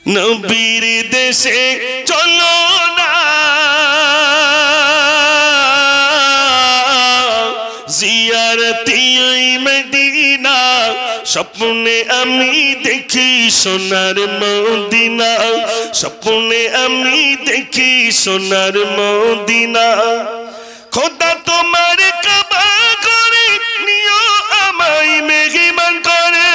নবীর দেশে চলো না জিয়ারতি ওই মদিনা স্বপ্নে আমি দেখি সোনার মদিনা স্বপ্নে আমি দেখি সোনার মদিনা খোদা তোমার কাবা করে নিও আমায় মেহমান করে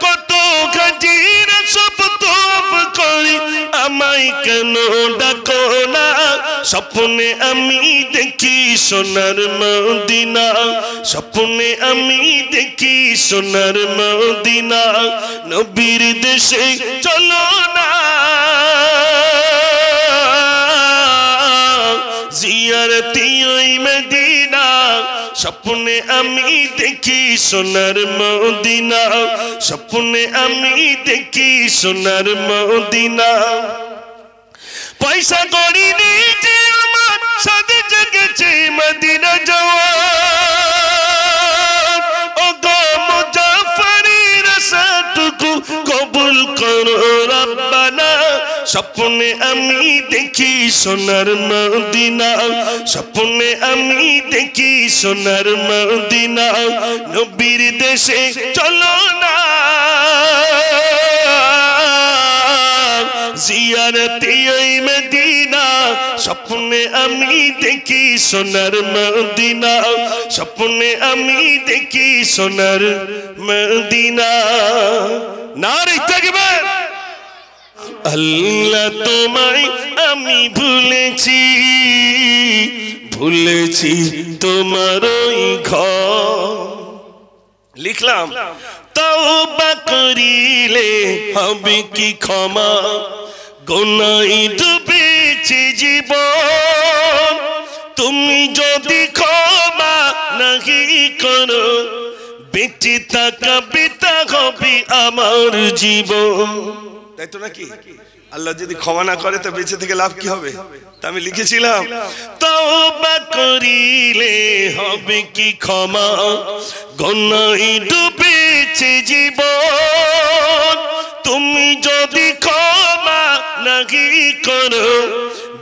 কত গাজির সব তোপ করি আমায় কেন ডাকো না স্বপ্নে আমি দেখি সোনার মদিনা স্বপ্নে আমি দেখি সোনার মদিনা নবীর দেশে চলো না জিয়ারতি ওই মদিনা স্বপ্নে আমি দেখি সোনার মদিনা স্বপ্নে আমি দেখি সোনার মদিনা পয়সা করি নিজে আমার সাথে জেগেছে মদিনা যাওয়া ও গো মুজাফফরের সাথটুকু কবুল করো রব্বানা স্বপ্নে আমি দেখি সোনার মদিনা স্বপ্নে আমি দেখি সোনার মদিনা নবীর দেশে চলো না জিয়ারতি ওই মদিনা স্বপ্নে আমি দেখি সোনার মদিনা স্বপ্নে আমি দেখি সোনার মদিনা নারে তাকবীর আল্লাহ তোমায় আমি ভুলেছি ভুলেছি তোমার ওই ঘর লিখলাম তওবা করিলে হবে কি ক্ষমা গুনাহে ডুবেছে জীবন তুমি যদি ক্ষমা নাহি করো বেঁচে থাকা বৃথা হবে আমার জীবন তাই তো নাকি আল্লাহ যদি ক্ষমা না করে তো বেঁচে থেকে লাভ কি হবে তা আমি লিখেছিলাম তওবা করিলে হবে কি ক্ষমা গুনাহে ডুবেছে জীবন তুমি যদি ক্ষমা নাহি করো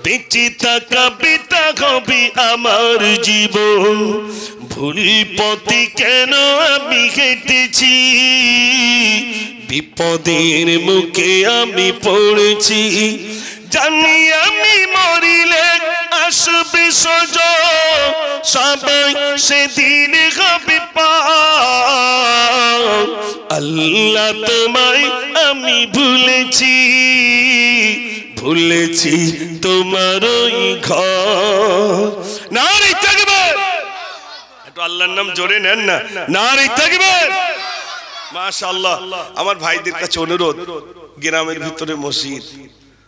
বেঁচে থাকা বৃথা হবে আমার জীবন ভুল পথে কেন আমি হেঁটেছি বিপদের মুখে আমি পড়েছি জানি আমি মরিলে আসবে সুযোগ সবাই সেদিন হবে পার আল্লাহ তোমায় আমি ভুলেছি ভুলেছি তোমার ওই ঘর নারে তাকবীর একটু আল্লাহর নাম জোরে নেন না নারে তাকবীর মাশাআল্লাহ আমার ভাইদের কাছে অনুরোধ গ্রামের ভিতরে মসজিদ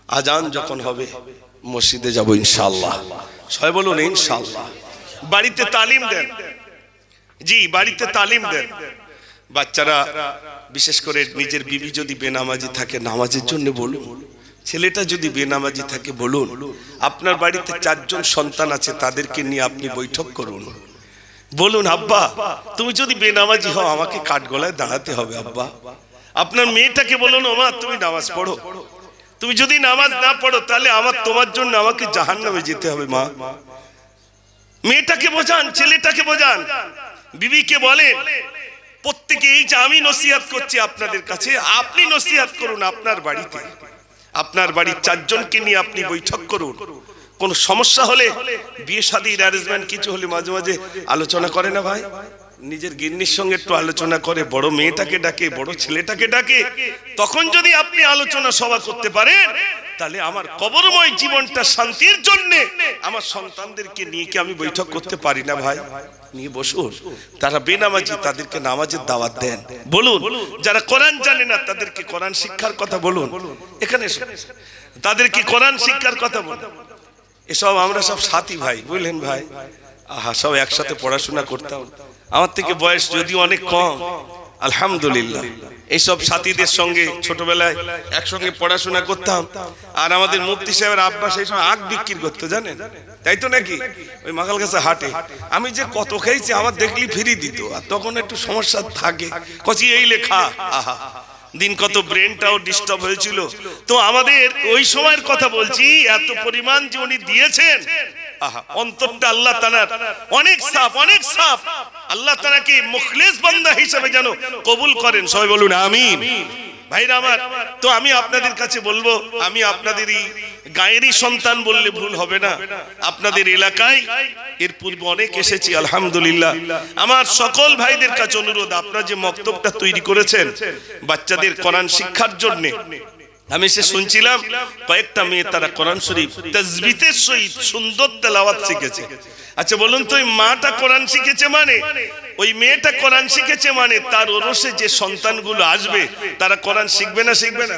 আজান যখন হবে মসজিদে যাব ইনশাআল্লাহ সবাই বলুন ইনশাআল্লাহ বাড়িতে তালিম দেন জি বাড়িতে তালিম দেন বাচ্চারা বিশেষ করে নিজের বিবি যদি বেনামাজি থাকে নামাজের জন্য বলুন ছেলেটা যদি বেনামাজি থাকে বলুন আপনার বাড়িতে 4 জন সন্তান আছে তাদেরকে নিয়ে আপনি বৈঠক করুন বলুন আব্বা তুমি যদি বেনামাজি হও আমাকে কাঠগলায় দাঁড়াতে হবে আব্বা আপনার মেয়েটাকে বলুন ওমা তুমি নামাজ পড়ো তুমি যদি নামাজ না পড়ো তাহলে আমার তোমার জন্য আমাকে জাহান্নামে যেতে হবে মা মেয়েটাকে বোঝান ছেলেটাকে বোঝান বিবিকে বলেন প্রত্যেকে এই যে আমি নসিহত করছি আপনাদের কাছে আপনি নসিহত করুন আপনার বাড়িতে আপনার বাড়ির 4 জনকে নিয়ে আপনি বৈঠক করুন কোন সমস্যা হলে বিয়ে শাদীর অ্যারেঞ্জমেন্ট কিছু হলে মাঝে মাঝে আলোচনা করে না ভাই নিজের গিন্নির সঙ্গে একটু আলোচনা করে বড় মেয়েটাকে ডাকে বড় ছেলেটাকে ডাকে তখন যদি আপনি আলোচনা সভা করতে পারেন তাহলে আমার কবরময় জীবনটা শান্তির জন্য আমার সন্তানদেরকে নিয়ে কি আমি বৈঠক করতে পারি না ভাই নিয়ে বসুন তারা বেনামাজি তাদেরকে নামাজের দাওয়াত দেন বলুন যারা কোরআন জানে না তাদেরকে কোরআন শিক্ষার কথা বলুন এখানে তাদেরকে কোরআন শিক্ষার কথা বলুন এসব আমরা সব সাথী ভাই বুঝলেন ভাই আহা সব একসাথে পড়াশোনা করতাম আমার থেকে বয়স যদিও অনেক কম আলহামদুলিল্লাহ এইসব সাথীদের সঙ্গে ছোটবেলায় একসঙ্গে পড়াশোনা করতাম আর আমাদের মুফতি সাহেবের আব্বা সেই সময় আখ বিক্রি করতে জানেন তাই তো নাকি ওই মাকাল কাছে হাটে আমি যে কত খাইছি আমার দেখলি ফিরি দিত আর তখন একটু সমস্যা থাকে কচি এই লেখা আহা দিন কত ব্রেনটাও ডিস্টার্ব হয়েছিল। তো আমাদের ওই সময়ের কথা বলছি, এত পরিমাণ যে উনি দিয়েছেন, আহা, অন্তরটা আল্লাহ তাআলার অনেক সাফ, অনেক সাফ। আল্লাহ তাআলাকে মুখলিস বান্দা হিসেবে যেন কবুল করেন, সবাই বলুন আমিন। ভাইরা আমার, তো আমি আপনাদের কাছে বলবো, আমি আপনাদেরই গায়েরই সন্তান বললে ভুল হবে না। আপনাদের এলাকায় এর পূর্বে অনেক এসেছি, আলহামদুলিল্লাহ। আমার সকল ভাইদের কাছে অনুরোধ, আপনারা যে মক্তবটা তৈরি করেছেন বাচ্চাদের কোরআন শিক্ষার জন্য, আমি সে শুনছিলাম কয়েকটা মেয়ে তারা কোরআন শরীফ তাজবিদের সহিত সুন্দর তেলাওয়াত শিখেছে। আচ্ছা বলুন তো, ওই মাটা কোরআন শিখেছে মানে, ওই মেয়েটা কোরআন শিখেছে মানে, তার ওরসে যে সন্তানগুলো আসবে তারা কোরআন শিখবে না? শিখবে না?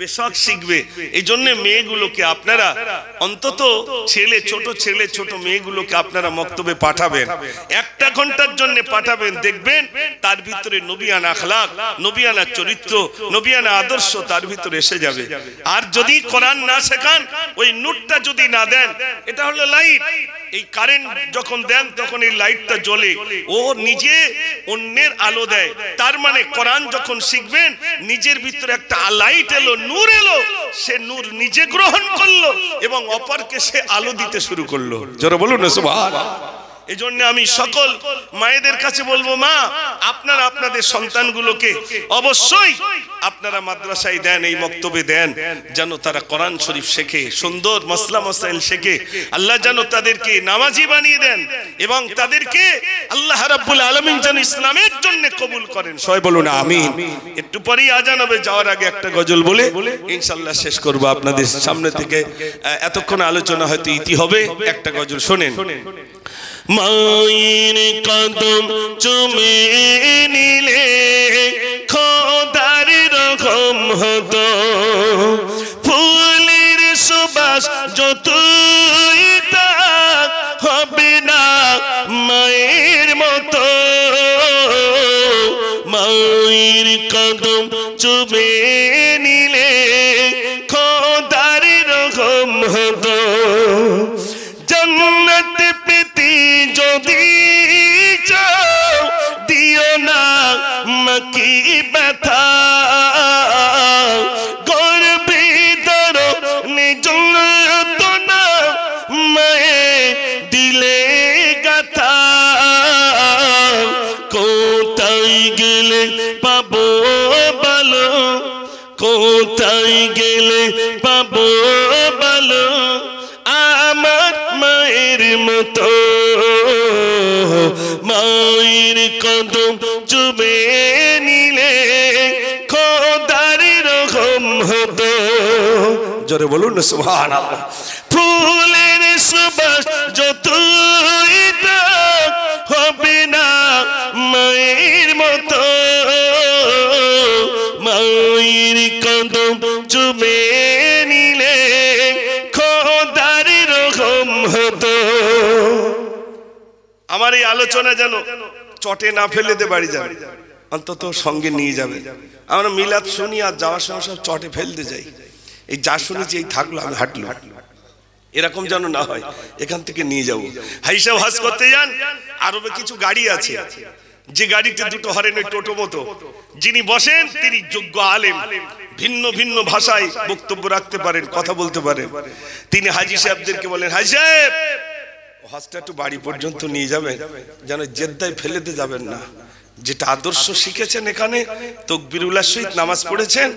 বেশক শিখবে। এই জন্য মেয়েগুলোকে আপনারা অন্তত ছেলে, ছোট ছেলে, ছোট মেয়েগুলোকে আপনারা মক্তবে পাঠাবেন, একটা ঘন্টার জন্য পাঠাবেন। দেখবেন তার ভিতরে নবিয়ানা আখলাক, নবিয়ানা চরিত্র, নবিয়ানা আদর্শ তার ভিতরে এসে যাবে। আর যদি কোরআন না শেখান, ওই নূরটা যদি না দেন, এটা হলো লাইট, এই কারেন্ট যখন দেন তখন এই লাইটটা জ্বলে, ও নিজে অন্যের আলো দেয়। তার মানে কোরআন যখন শিখবেন, নিজের ভিতরে একটা লাইট এলো, নূর এলো, সে নূর নিজে গ্রহণ করলো এবং অপরকে সে আলো দিতে শুরু করলো। জোরে বলুন না সুবহানাল্লাহ। এই জন্য আমি সকল মায়েদের কাছে বলবো, মা আপনারা আপনাদের সন্তানগুলোকে অবশ্যই আপনারা মাদ্রাসায় দেন, এই মক্তবে দেন, যেন তারা কোরআন শরীফ শেখে, সুন্দর মাসলা মাসাইল শেখে। আল্লাহ যেন তাদেরকে নামাজি বানিয়ে দেন এবং তাদেরকে আল্লাহ রাব্বুল আলামিন যেন ইসলামের জন্য কবুল করেন, সবাই বলুন আমিন। একটু পরেই আজান হবে, যাওয়ার আগে একটা গজল বলে ইনশাআল্লাহ শেষ করব আপনাদের সামনে থেকে। এতক্ষণ আলোচনা হয়তো ইতি হবে, একটা গজল শোনেন। মায়ের কদম চুমে নিলে খোদার রকম হতো, ফুলের সুবাস যতই তাক হবে না মায়ের মতো। মায়ের কদম চুমে নিলে খোদার রকম হতো, জান্নাত পেতে যদি চাও দিও না মাকে ব্যথা, গর্বে ধরো নিযত না মায়ে দিলে গাথা। কোথায় গেলে পাবো বলো, কোথায় গেলে পাবো বলো আমার মায়ের মতো। মায়ের কদম চুমে নিলে খোদার রকম হতো। জোরে বলুন না সুবহানাল্লাহ। ফুলের সুবাস যতই তাক হবে না মায়ের মতো। মায়ের কদম চুমে নিলে খোদার রকম হতো। আমার এই আলোচনা যেন চটে না ফেলে দে বাড়ি যাবে, অন্তত সঙ্গে নিয়ে যাবে। আমরা মিলাদ শুনি আর যাওয়ার সময় সব চটে ফেলতে যাই, এই যা শুনেছি এই থাকলো, আমি হাঁটলো, এরকম যেন না হয়। এখান থেকে নিয়ে যাবো। হাইসাব হজ করতে যান, আরবে কিছু গাড়ি আছে, যে গাড়িতে দুটো হরেন ওই টোটো মতো, যিনি বসেন তিনি যোগ্য আলেম, ভিন্ন ভিন্ন ভাষায় বক্তব্য রাখতে পারেন, কথা বলতে পারেন। তিনি হাজী সাহেবদেরকে বলেন, হাজী সাহেব হজটা একটু বাড়ি পর্যন্ত নিয়ে যাবেন, যেন জেদ্দায় ফেলেতে যাবেন না। যেটা আদর্শ শিখেছেন এখানে, তাকবীরুল্লাহর সহিত নামাজ পড়েছেন,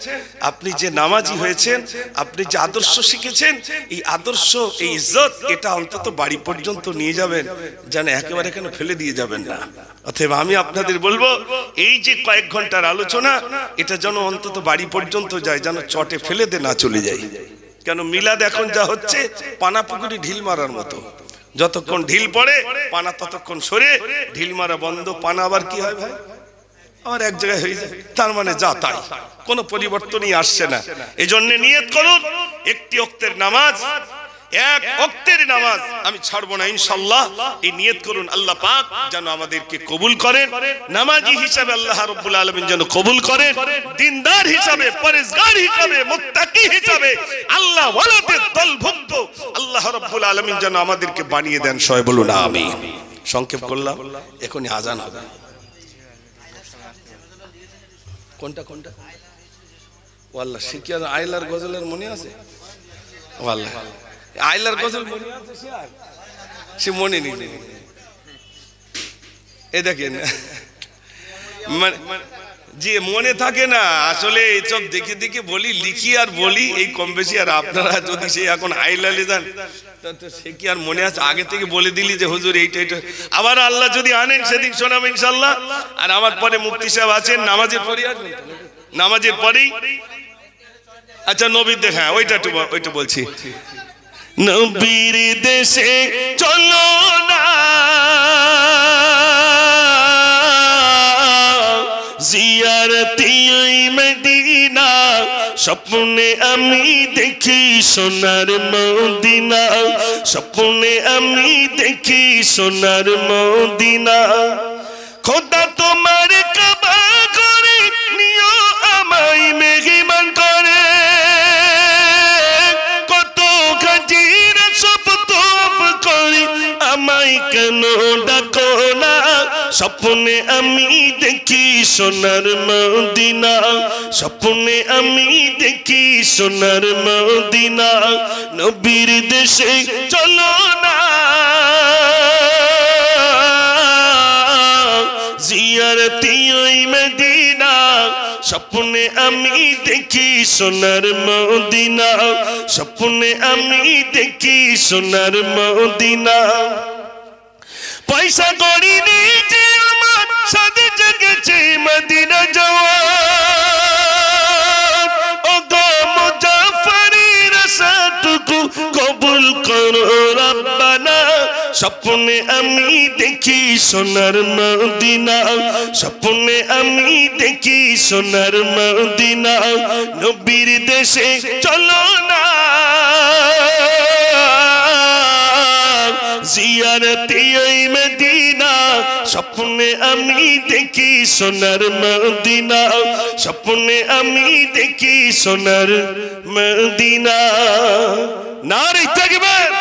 আপনি যে নামাজি হয়েছেন, আপনি যে আদর্শ শিখেছেন, এই আদর্শ, এই ইজ্জত, এটা অন্তত বাড়ি পর্যন্ত নিয়ে যাবেন, যেন একেবারে এখানে ফেলে দিয়ে যাবেন না। অতএব আমি আপনাদের বলবো, এই যে কয়েক ঘন্টার আলোচনা, এটা যেন অন্তত বাড়ি পর্যন্ত যায়, যেন চটে ফেলে দে না চলে যায়। কেন মিলাদ এখন যা হচ্ছে পানা পুকুরি ঢিল মারার মতো, যতক্ষণ ঢিল পড়ে পানা ততক্ষণ সরে, ঢিল মারা বন্ধ, পানা আবার কি হয় ভাই, আর এক জায়গায় হয়ে যায়। তার মানে যা তাই, কোনো পরিবর্তনই আসছে না। এই জন্য নিয়ত করুন, একটি ওয়াক্তের নামাজ, এক ওয়াক্তের নামাজ আমি ছাড়বো না ইনশাআল্লাহ। এই নিয়ত করুন, আল্লাহ পাক যেন আমাদেরকে কবুল করেন, নামাজি হিসাবে আল্লাহ রাব্বুল আলামিন যেন কবুল করেন, দিনদার হিসাবে, পরেজগার হিসাবে, মুত্তাকি হিসাবে, আল্লাহ ওয়ালাদের দলভুক্ত আল্লাহ রাব্বুল আলামিন যেন আমাদেরকে বানিয়ে দেন, সবাই বলুন আমিন। সংক্ষেপ করলাম, এখনই আজান হবে। কোনটা কোনটা ওয়াল্লাহ সে কি আর আইলার গজলের মনে আছে? ওয়াল্লাহ আইলার গজল মনে আছে, সে মনে নেই। এ দেখেন জি মনে থাকে না আসলে, এইসব দেখে দেখে বলি, লিখি আর বলি এই কম বেশি। আর আপনারা যদি সে এখন আইলালে যান সে কি আর মনে আছে? আগে থেকে বলে দিলি যে হুজুর এইটা এইটা, আবার আল্লাহ যদি আনেন সেদিন শোনাবো ইনশাল্লাহ। আর আমার পরে মুফতি সাহেব আছেন, নামাজের পরে আসবেন, নামাজের পরেই। আচ্ছা নবীর দেখা, ওইটা বলছি। নবীর দেশে চলো না জিয়ারতি মদিনা, স্বপ্নে আমি দেখি সোনার মদিনা, স্বপ্নে আমি দেখি সোনার মদিনা। খোদা তোমার কাবা করে নিও আমায় মেহমান করে, কত গাজীর সব তোপ করি আমায় কেন ডাকো না। স্বপ্নে আমি দেখি সোনার মদিনা, স্বপ্নে আমি দেখি সোনার মদিনা। নবীর দেশে চলো না জিয়ারতি ওই মদিনা, স্বপ্নে আমি দেখি সোনার মদিনা, স্বপ্নে আমি দেখি সোনার মদিনা। পয়সা করি নিজে আমার সাথে জেগেছে মদিনা যাওয়ার, ও গো মুজাফফরের আশাটুকু কবুল করো রব্বানা। স্বপ্নে আমি দেখি সোনার মদিনা, স্বপ্নে আমি দেখি সোনার মদিনা। নবীর দেশে চলো না জিয়ারতি ওই মদিনা, স্বপ্নে আমি দেখি সোনার মদিনা, স্বপ্নে আমি দেখি সোনার মদিনা। নারে তাকবীর।